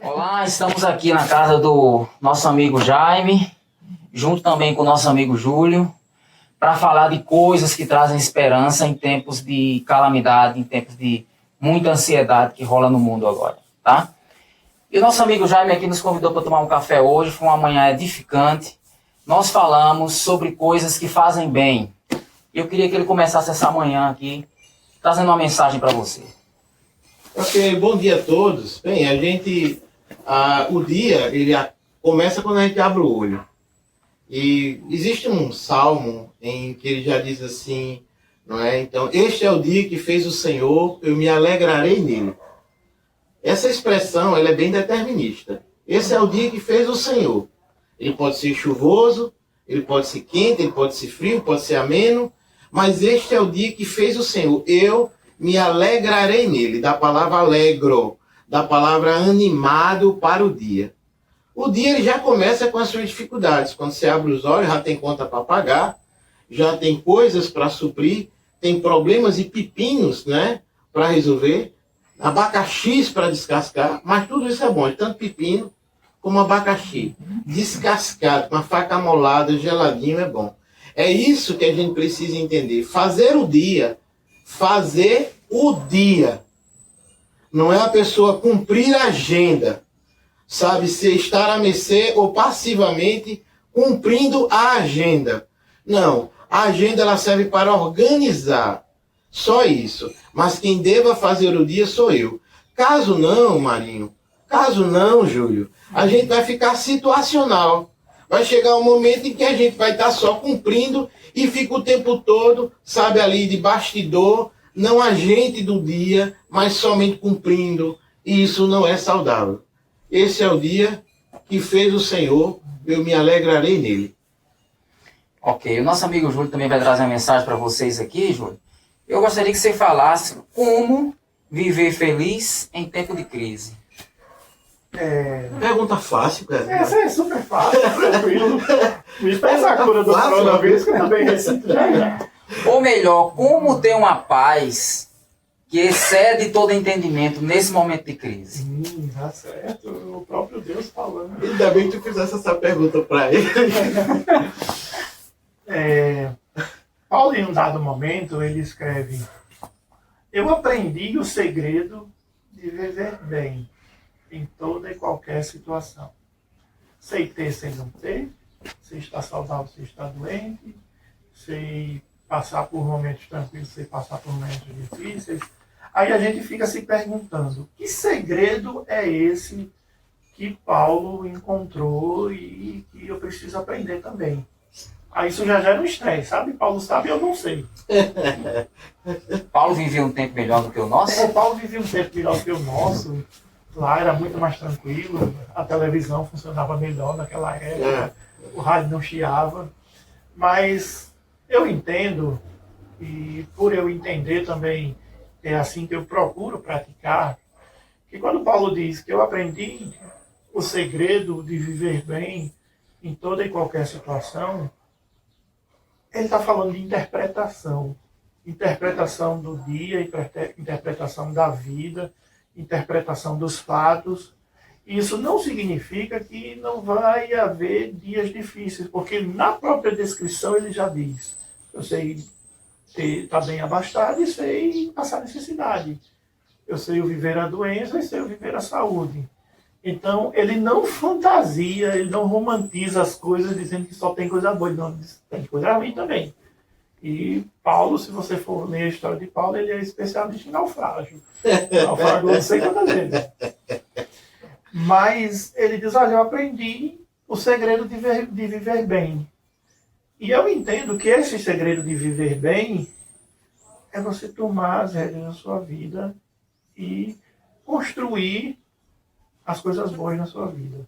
Olá, estamos aqui na casa do nosso amigo Jaime, junto também com o nosso amigo Júlio, para falar de coisas que trazem esperança em tempos de calamidade, em tempos de muita ansiedade que rola no mundo agora, tá? E o nosso amigo Jaime aqui nos convidou para tomar um café hoje, foi uma manhã edificante. Nós falamos sobre coisas que fazem bem. Eu queria que ele começasse essa manhã aqui, trazendo uma mensagem para você. Ok, bom dia a todos. Bem, o dia, começa quando a gente abre o olho. E existe um salmo em que ele já diz assim, não é? Então, este é o dia que fez o Senhor, eu me alegrarei nele. Essa expressão, ela é bem determinista. Esse é o dia que fez o Senhor. Ele pode ser chuvoso, ele pode ser quente, ele pode ser frio, pode ser ameno, mas este é o dia que fez o Senhor. Eu me alegrarei nele, da palavra alegro, da palavra animado para o dia. O dia ele já começa com as suas dificuldades. Quando você abre os olhos, já tem conta para pagar, já tem coisas para suprir, tem problemas e pepinos, né, para resolver, abacaxis para descascar, mas tudo isso é bom, tanto pepino como abacaxi. Descascado, com a faca amolada, geladinho, é bom. É isso que a gente precisa entender. Fazer o dia. Não é a pessoa cumprir a agenda. Sabe, se estar à mercê ou passivamente cumprindo a agenda. Não, a agenda ela serve para organizar. Só isso. Mas quem deva fazer o dia sou eu. Caso não, Marinho, caso não, Júlio, a gente vai ficar situacional. Vai chegar um momento em que a gente vai estar só cumprindo e fica o tempo todo, sabe, ali de bastidor, não agente do dia, mas somente cumprindo. E isso não é saudável. Esse é o dia que fez o Senhor, eu me alegrarei nele. Ok, o nosso amigo Júlio também vai trazer uma mensagem para vocês aqui, Júlio. Eu gostaria que você falasse como viver feliz em tempo de crise. Pergunta fácil, cara. Essa é super fácil, tranquilo. Me peça a cura do coronavírus que eu também recito já. Ou melhor, como ter uma paz que excede todo entendimento nesse momento de crise. Tá certo, o próprio Deus falando. Ainda bem que tu fizesse essa pergunta para ele. Paulo, em um dado momento, ele escreve: eu aprendi o segredo de viver bem em toda e qualquer situação. Sei ter sem não ter, sei estar saudável, sei estar doente, sei passar por momentos tranquilos, sei passar por momentos difíceis. Aí a gente fica se perguntando, que segredo é esse que Paulo encontrou e que eu preciso aprender também? Aí isso já gera um estresse, sabe? Paulo sabe e eu não sei. Paulo vivia um tempo melhor do que o nosso? Paulo vivia um tempo melhor que o nosso. Lá era muito mais tranquilo, a televisão funcionava melhor naquela época, o rádio não chiava. Mas eu entendo, e por eu entender também, é assim que eu procuro praticar, que quando Paulo diz que eu aprendi o segredo de viver bem em toda e qualquer situação, ele está falando de interpretação. Interpretação do dia, interpretação da vida, interpretação dos fatos. Isso não significa que não vai haver dias difíceis, porque na própria descrição ele já diz: eu sei estar bem abastado e sei passar necessidade. Eu sei viver a doença e sei viver a saúde. Então, ele não fantasia, ele não romantiza as coisas dizendo que só tem coisa boa. Ele não diz, tem coisa ruim também. E Paulo, se você for ler a história de Paulo, ele é especialista em naufrágio. Naufragou não sei quantas vezes. Mas ele diz, olha, eu aprendi o segredo de viver bem. E eu entendo que esse segredo de viver bem é você tomar as rédeas da sua vida e construir as coisas boas na sua vida.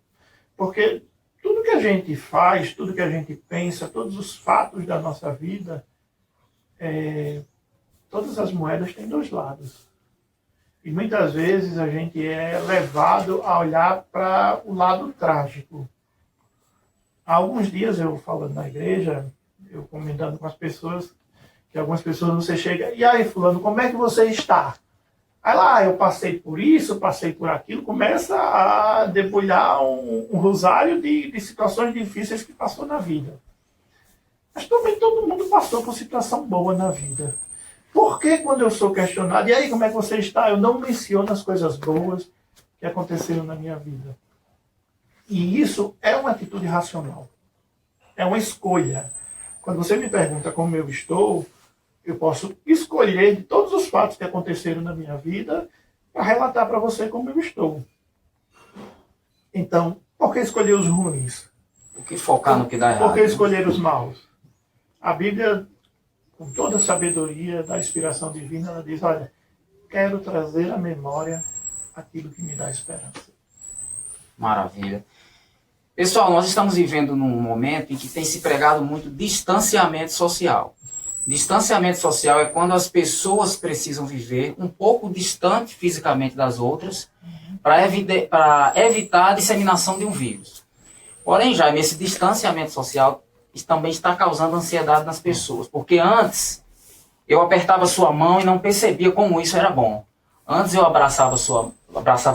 Porque tudo que a gente faz, tudo que a gente pensa, todos os fatos da nossa vida, todas as moedas têm dois lados. E muitas vezes a gente é levado a olhar para o lado trágico. Há alguns dias eu falando na igreja, eu comentando com as pessoas, que algumas pessoas você chega, e aí fulano, como é que você está? Aí lá, eu passei por isso, passei por aquilo, começa a debulhar um rosário de situações difíceis que passou na vida. Mas também todo mundo passou por situação boa na vida. Por que quando eu sou questionado, e aí como é que você está? Eu não menciono as coisas boas que aconteceram na minha vida. E isso é uma atitude racional. É uma escolha. Quando você me pergunta como eu estou, eu posso escolher de todos os fatos que aconteceram na minha vida para relatar para você como eu estou. Então, por que escolher os ruins? Por que focar no que dá errado? Por que escolher os maus? A Bíblia, com toda a sabedoria da inspiração divina, ela diz, olha, quero trazer à memória aquilo que me dá esperança. Maravilha. Pessoal, nós estamos vivendo num momento em que tem se pregado muito distanciamento social. Distanciamento social é quando as pessoas precisam viver um pouco distante fisicamente das outras para evitar a disseminação de um vírus. Porém, Jaime, esse distanciamento social também está causando ansiedade nas pessoas, porque antes eu apertava sua mão e não percebia como isso era bom. Antes eu abraçava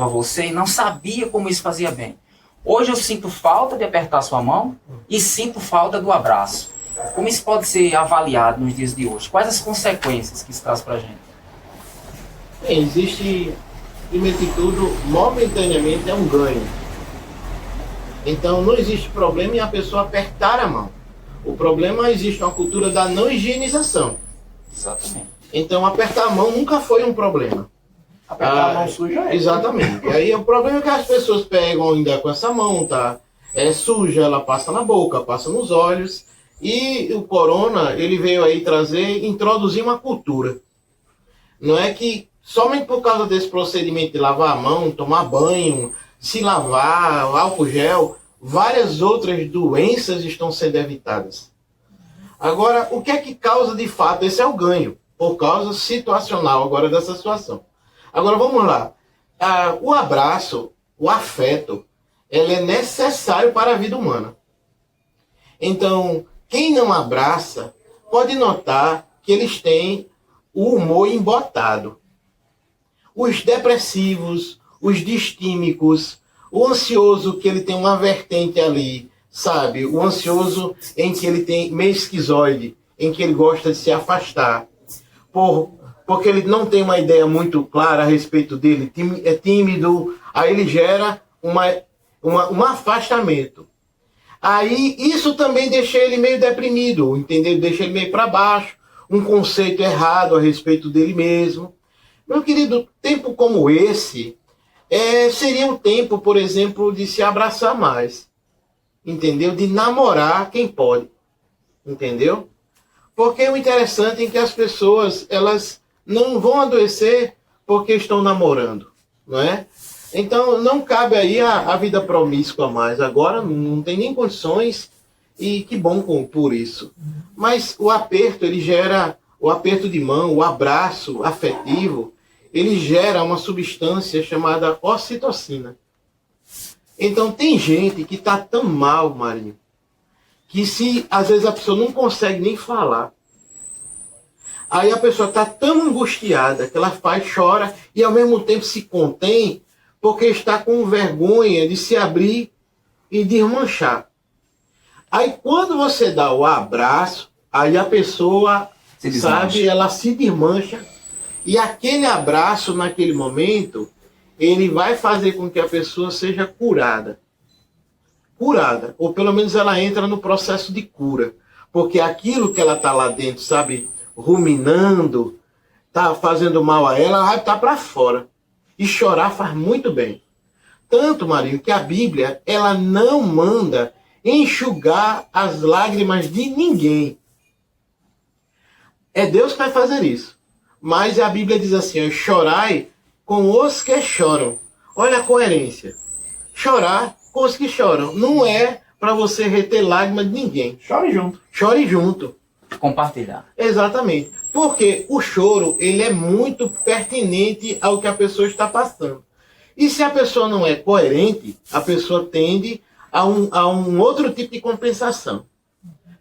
você e não sabia como isso fazia bem. Hoje eu sinto falta de apertar sua mão e sinto falta do abraço. Como isso pode ser avaliado nos dias de hoje? Quais as consequências que isso traz para a gente? Bem, existe, primeiro de tudo, momentaneamente é um ganho. Então não existe problema em a pessoa apertar a mão. O problema existe uma cultura da não higienização. Exatamente. Então apertar a mão nunca foi um problema. Apertar a mão suja é. Exatamente. E aí o problema é que as pessoas pegam ainda com essa mão, tá? É suja, ela passa na boca, passa nos olhos. E o corona, ele veio aí introduzir uma cultura. Não é que somente por causa desse procedimento de lavar a mão, tomar banho, se lavar, álcool gel, várias outras doenças estão sendo evitadas. Agora, o que é que causa de fato? Esse é o ganho, por causa situacional agora dessa situação. Agora vamos lá. O abraço, o afeto, ele é necessário para a vida humana. Então, quem não abraça pode notar que eles têm o humor embotado. Os depressivos, os distímicos, o ansioso que ele tem uma vertente ali, sabe? O ansioso em que ele tem meio esquizoide, em que ele gosta de se afastar. Porque ele não tem uma ideia muito clara a respeito dele, é tímido, aí ele gera um afastamento. Aí isso também deixa ele meio deprimido, entendeu? Deixa ele meio para baixo, um conceito errado a respeito dele mesmo. Meu querido, tempo como esse seria um tempo, por exemplo, de se abraçar mais, entendeu? De namorar quem pode, entendeu? Porque o interessante é que as pessoas, elas não vão adoecer porque estão namorando, não é? Então não cabe aí a vida promíscua mais. Agora não tem nem condições e que bom por isso. Mas o aperto, ele gera, o aperto de mão, o abraço afetivo, ele gera uma substância chamada ocitocina. Então tem gente que está tão mal, Marinho, que às vezes a pessoa não consegue nem falar. Aí a pessoa está tão angustiada que ela chora e ao mesmo tempo se contém porque está com vergonha de se abrir e desmanchar. Aí quando você dá o abraço, aí a pessoa, sabe, ela se desmancha. E aquele abraço, naquele momento, ele vai fazer com que a pessoa seja curada. Curada. Ou pelo menos ela entra no processo de cura. Porque aquilo que ela está lá dentro, sabe, ruminando, está fazendo mal a ela vai estar para fora. E chorar faz muito bem. Tanto, Marinho, que a Bíblia, ela não manda enxugar as lágrimas de ninguém. É Deus que vai fazer isso. Mas a Bíblia diz assim, chorai com os que choram. Olha a coerência. Chorar com os que choram. Não é para você reter lágrimas de ninguém. Chore junto. Chore junto. Compartilhar. Exatamente. Porque o choro, ele é muito pertinente ao que a pessoa está passando. E se a pessoa não é coerente, a pessoa tende a um outro tipo de compensação.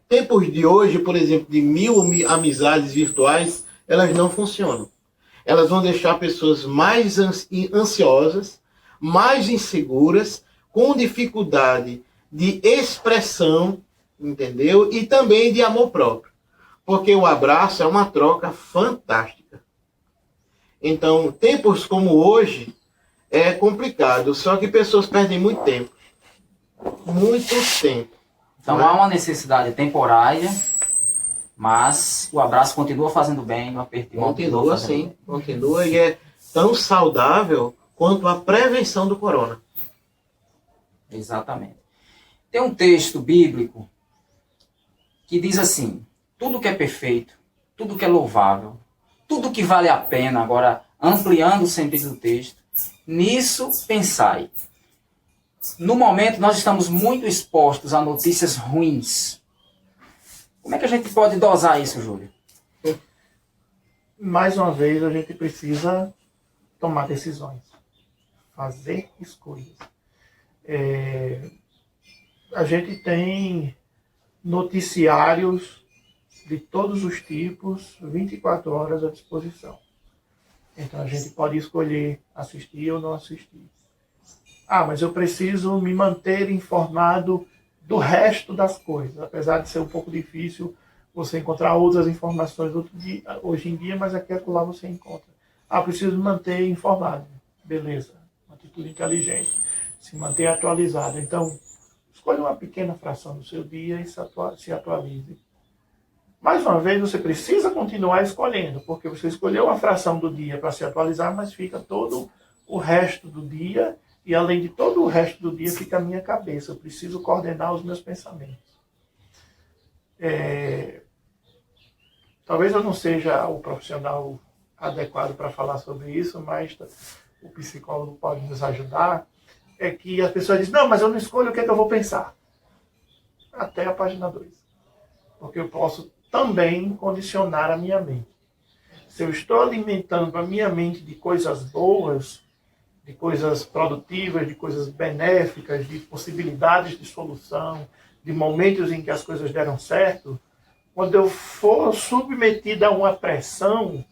Tempos de hoje, por exemplo, de 1000 amizades virtuais, elas não funcionam. elas vão deixar pessoas mais ansiosas, mais inseguras, com dificuldade de expressão, entendeu? E também de amor próprio. Porque o abraço é uma troca fantástica. Então, tempos como hoje é complicado, só que pessoas perdem muito tempo. Muito tempo. Então há uma necessidade temporária, mas o abraço continua fazendo bem, o aperto de mão Continua sim, continua e é tão saudável quanto a prevenção do corona. Exatamente. Tem um texto bíblico que diz assim: tudo que é perfeito, tudo que é louvável, tudo que vale a pena, agora ampliando o sentido do texto, nisso pensai. No momento nós estamos muito expostos a notícias ruins. Como é que a gente pode dosar isso, Júlio? Mais uma vez, a gente precisa tomar decisões, fazer escolhas. A gente tem noticiários de todos os tipos, 24 horas à disposição. Então a gente pode escolher assistir ou não assistir. Ah, mas eu preciso me manter informado do resto das coisas, apesar de ser um pouco difícil você encontrar outras informações hoje em dia, mas aqui e acolá você encontra. Ah, preciso me manter informado. Beleza, uma atitude inteligente. Se manter atualizado. Então, escolha uma pequena fração do seu dia e se atualize. Mais uma vez, você precisa continuar escolhendo, porque você escolheu uma fração do dia para se atualizar, mas fica todo o resto do dia, e além de todo o resto do dia, fica a minha cabeça. Eu preciso coordenar os meus pensamentos. Talvez eu não seja o profissional adequado para falar sobre isso, mas o psicólogo pode nos ajudar. É que as pessoas dizem, não, mas eu não escolho o que é que eu vou pensar. Até a página 2. Porque eu posso também condicionar a minha mente. Se eu estou alimentando a minha mente de coisas boas, de coisas produtivas, de coisas benéficas, de possibilidades de solução, de momentos em que as coisas deram certo, quando eu for submetido a uma pressão,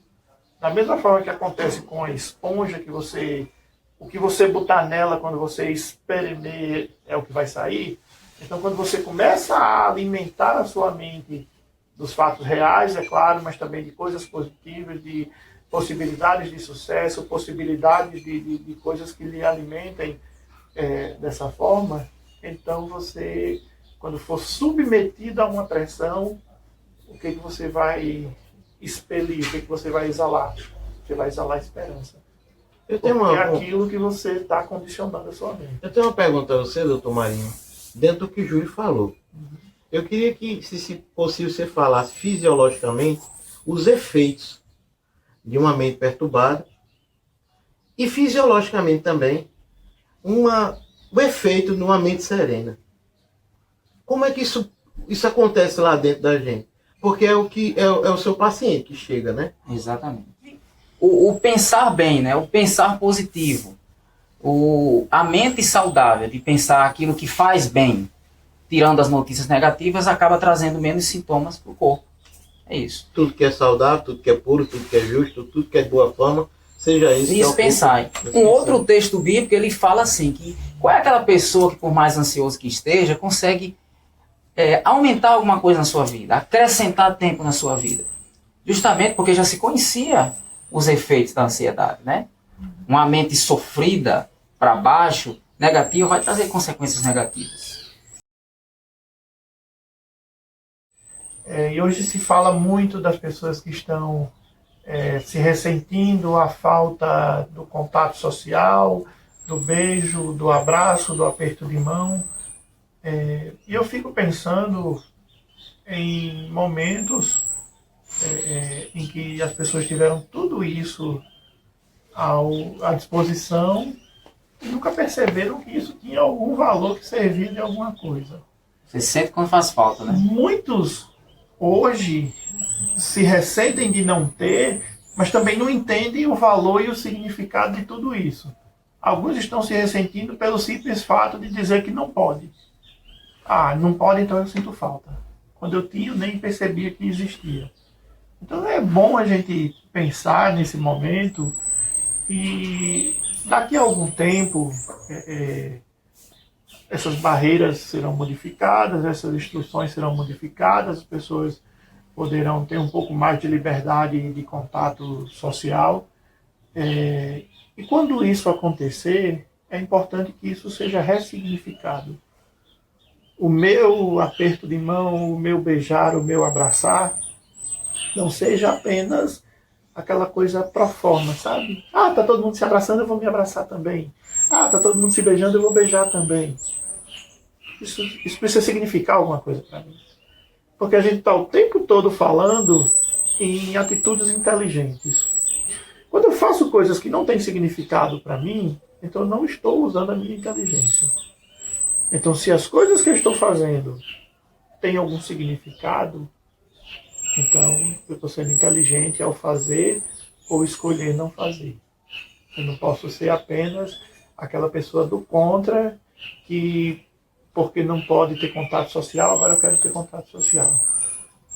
da mesma forma que acontece com a esponja, o que você botar nela quando você espremer é o que vai sair. Então, quando você começa a alimentar a sua mente dos fatos reais, é claro, mas também de coisas positivas, de possibilidades de sucesso, possibilidades de coisas que lhe alimentem dessa forma, então você, quando for submetido a uma pressão, o que você vai expelir, o que você vai exalar? Você vai exalar esperança. É aquilo que você está condicionando a sua mente. Eu tenho uma pergunta a você, doutor Marinho, dentro do que o Júlio falou. Eu queria que, se possível, você falasse fisiologicamente os efeitos de uma mente perturbada e fisiologicamente também o efeito de uma mente serena. Como é que isso acontece lá dentro da gente? Porque é o seu paciente que chega, né? Exatamente. O pensar bem, né? O pensar positivo, a mente saudável de pensar aquilo que faz bem, tirando as notícias negativas, acaba trazendo menos sintomas para o corpo. É isso. Tudo que é saudável, tudo que é puro, tudo que é justo, tudo que é de boa forma, seja isso. Isso pensar. Um outro texto bíblico, ele fala assim, que qual é aquela pessoa que, por mais ansioso que esteja, consegue aumentar alguma coisa na sua vida, acrescentar tempo na sua vida. Justamente porque já se conhecia os efeitos da ansiedade, né? Uma mente sofrida, para baixo, negativa, vai trazer consequências negativas. E hoje se fala muito das pessoas que estão se ressentindo a falta do contato social, do beijo, do abraço, do aperto de mão. E eu fico pensando em momentos em que as pessoas tiveram tudo isso à disposição e nunca perceberam que isso tinha algum valor que servia de alguma coisa. Você sente quando faz falta, né? Muitos hoje se ressentem de não ter, mas também não entendem o valor e o significado de tudo isso. Alguns estão se ressentindo pelo simples fato de dizer que não pode. Ah, não pode, então eu sinto falta. Quando eu tinha, eu nem percebia que existia. Então é bom a gente pensar nesse momento e daqui a algum tempo essas barreiras serão modificadas, essas instruções serão modificadas, as pessoas poderão ter um pouco mais de liberdade de contato social. E quando isso acontecer, é importante que isso seja ressignificado. O meu aperto de mão, o meu beijar, o meu abraçar, não seja apenas aquela coisa pro forma, sabe? Ah, tá todo mundo se abraçando, eu vou me abraçar também. Ah, tá todo mundo se beijando, eu vou beijar também. Isso precisa significar alguma coisa para mim. Porque a gente está o tempo todo falando em atitudes inteligentes. Quando eu faço coisas que não têm significado para mim, então eu não estou usando a minha inteligência. Então, se as coisas que eu estou fazendo têm algum significado, então eu estou sendo inteligente ao fazer ou escolher não fazer. Eu não posso ser apenas aquela pessoa do contra que, porque não pode ter contato social, agora eu quero ter contato social.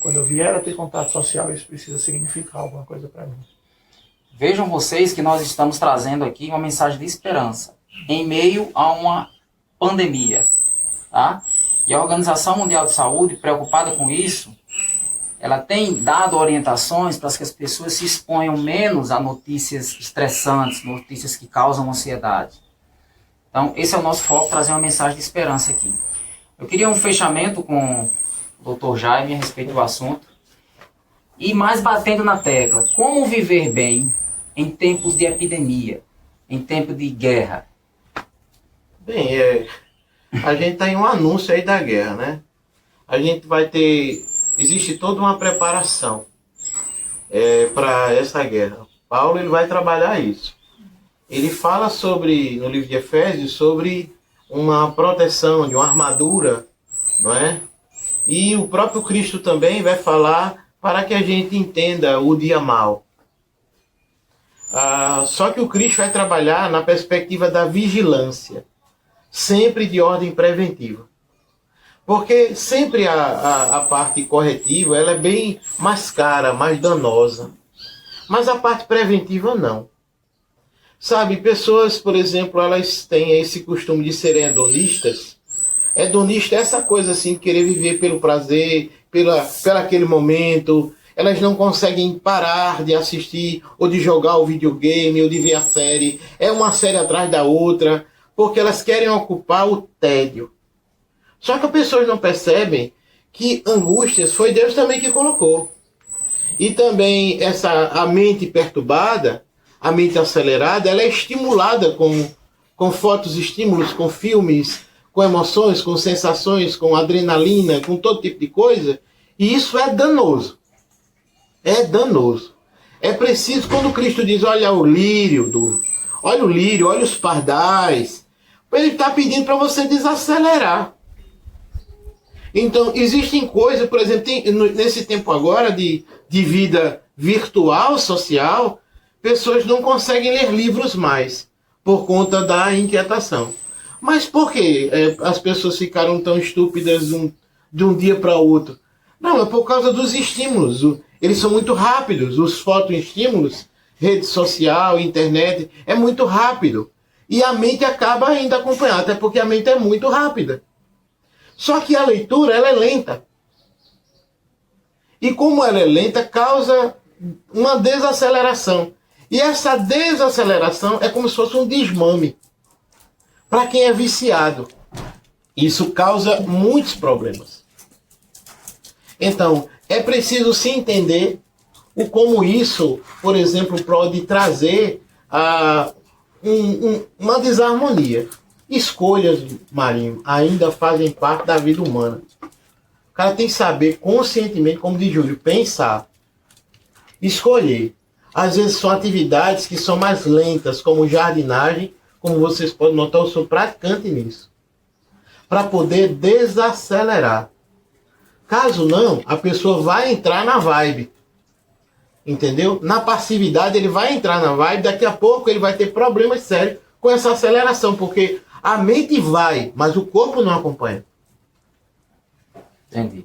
Quando eu vier a ter contato social, isso precisa significar alguma coisa para mim. Vejam vocês que nós estamos trazendo aqui uma mensagem de esperança em meio a uma pandemia, tá? E a Organização Mundial de Saúde, preocupada com isso, ela tem dado orientações para que as pessoas se exponham menos a notícias estressantes, notícias que causam ansiedade. Então, esse é o nosso foco, trazer uma mensagem de esperança aqui. Eu queria um fechamento com o Dr. Jaime a respeito do assunto. E mais batendo na tecla, como viver bem em tempos de epidemia, em tempo de guerra? Bem, a gente está em um anúncio aí da guerra, né? A gente vai ter... Existe toda uma preparação para essa guerra. Paulo ele vai trabalhar isso. Ele fala sobre, no livro de Efésios, sobre uma proteção, de uma armadura, não é? E o próprio Cristo também vai falar para que a gente entenda o dia mau. Só que o Cristo vai trabalhar na perspectiva da vigilância, sempre de ordem preventiva. Porque sempre a parte corretiva ela é bem mais cara, mais danosa. Mas a parte preventiva não. Sabe, pessoas, por exemplo, elas têm esse costume de serem hedonistas. Hedonista é essa coisa assim, de querer viver pelo prazer, pela aquele momento. Elas não conseguem parar de assistir, ou de jogar o videogame, ou de ver a série. É uma série atrás da outra, porque elas querem ocupar o tédio. Só que as pessoas não percebem que angústias foi Deus também que colocou. E também a mente perturbada, a mente acelerada, ela é estimulada com fotos, estímulos, com filmes, com emoções, com sensações, com adrenalina, com todo tipo de coisa. E isso é danoso. É danoso. É preciso, quando Cristo diz, olha o lírio, olha os pardais, ele está pedindo para você desacelerar. Então, existem coisas, por exemplo, nesse tempo agora de vida virtual, social, pessoas não conseguem ler livros mais, por conta da inquietação. Mas por que as pessoas ficaram tão estúpidas de um dia para o outro? Não, é por causa dos estímulos. Eles são muito rápidos, os fotoestímulos, rede social, internet, é muito rápido. E a mente acaba ainda acompanhando, até porque a mente é muito rápida. Só que a leitura, ela é lenta. E como ela é lenta, causa uma desaceleração. E essa desaceleração é como se fosse um desmame. Para quem é viciado, isso causa muitos problemas. Então, é preciso se entender como isso, por exemplo, pode trazer uma desarmonia. Escolhas, Marinho, ainda fazem parte da vida humana. O cara tem que saber conscientemente, como diz Júlio, pensar, escolher. Às vezes são atividades que são mais lentas, como jardinagem, como vocês podem notar, eu sou praticante nisso. Para poder desacelerar. Caso não, a pessoa vai entrar na vibe. Entendeu? Na passividade ele vai entrar na vibe, daqui a pouco ele vai ter problemas sérios com essa aceleração, porque a mente vai, mas o corpo não acompanha. Entendi.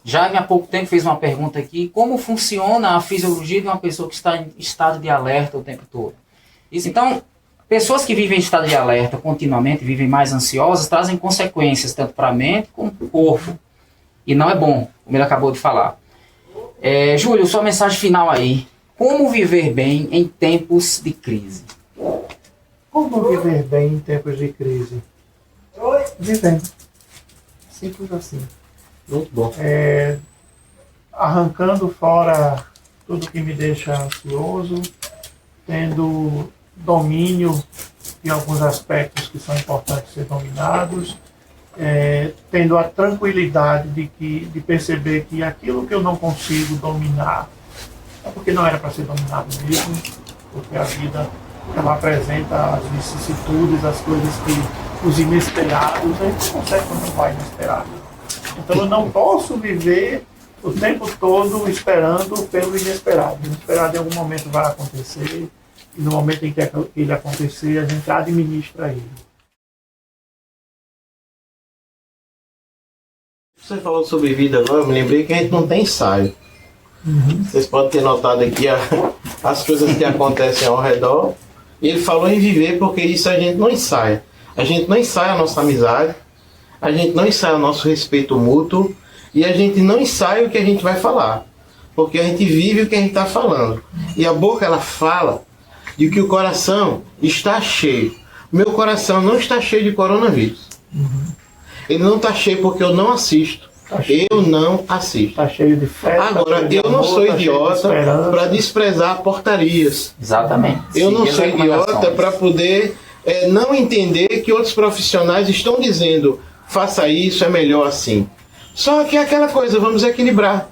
Jaime há pouco tempo fez uma pergunta aqui, como funciona a fisiologia de uma pessoa que está em estado de alerta o tempo todo? Então, pessoas que vivem em estado de alerta continuamente, vivem mais ansiosas, trazem consequências tanto para a mente como para o corpo. E não é bom, como ele acabou de falar. Júlio, sua mensagem final aí. Como viver bem em tempos de crise? Como viver bem em tempos de crise? Vivendo. Simples assim. Muito bom. Arrancando fora tudo que me deixa ansioso, tendo domínio de alguns aspectos que são importantes ser dominados, tendo a tranquilidade de perceber que aquilo que eu não consigo dominar é porque não era para ser dominado mesmo, porque a vida ela apresenta as vicissitudes, as coisas que os inesperados, a gente não consegue quando não vai inesperado. Então eu não posso viver o tempo todo esperando pelo inesperado. O inesperado em algum momento vai acontecer, e no momento em que ele acontecer, a gente administra ele. Você falou sobre vida agora, eu me lembrei que a gente não tem ensaio. Vocês podem ter notado aqui as coisas que acontecem ao redor. E ele falou em viver porque isso a gente não ensaia. A gente não ensaia a nossa amizade, a gente não ensaia o nosso respeito mútuo e a gente não ensaia o que a gente vai falar. Porque a gente vive o que a gente está falando. E a boca ela fala de que o coração está cheio. Meu coração não está cheio de coronavírus. Ele não está cheio porque eu não assisto. Eu não assisto. Está cheio de fé. Agora, eu não sou idiota para desprezar portarias. Exatamente. Eu não sou idiota para poder não entender que outros profissionais estão dizendo faça isso, é melhor assim. Só que é aquela coisa, vamos equilibrar.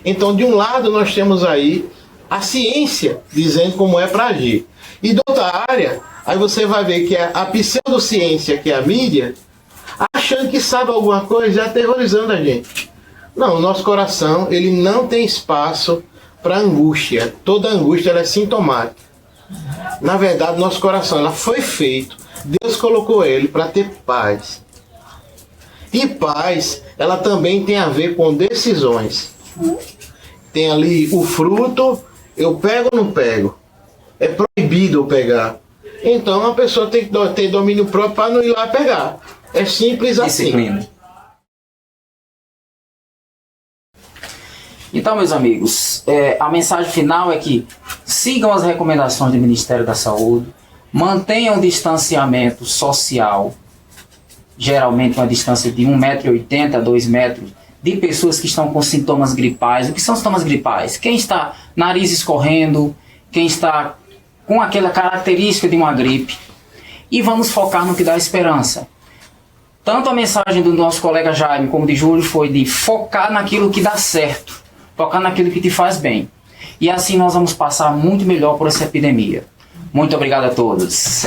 Então, de um lado, nós temos aí a ciência dizendo como é para agir. E de outra área, aí você vai ver que a pseudociência, que é a mídia, achando que sabe alguma coisa e aterrorizando a gente. Não, o nosso coração ele não tem espaço para angústia. Toda angústia ela é sintomática. Na verdade, nosso coração ela foi feito, Deus colocou ele para ter paz. E paz, ela também tem a ver com decisões. Tem ali o fruto, eu pego ou não pego? É proibido eu pegar. Então a pessoa tem que ter domínio próprio para não ir lá pegar. É simples assim. Disciplina. Então, meus amigos, a mensagem final é que sigam as recomendações do Ministério da Saúde, mantenham o distanciamento social, geralmente uma distância de 1,80 m a 2 metros, de pessoas que estão com sintomas gripais. O que são sintomas gripais? Quem está nariz escorrendo, quem está com aquela característica de uma gripe. E vamos focar no que dá esperança. Tanto a mensagem do nosso colega Jaime como de Júlio foi de focar naquilo que dá certo, focar naquilo que te faz bem. E assim nós vamos passar muito melhor por essa epidemia. Muito obrigado a todos.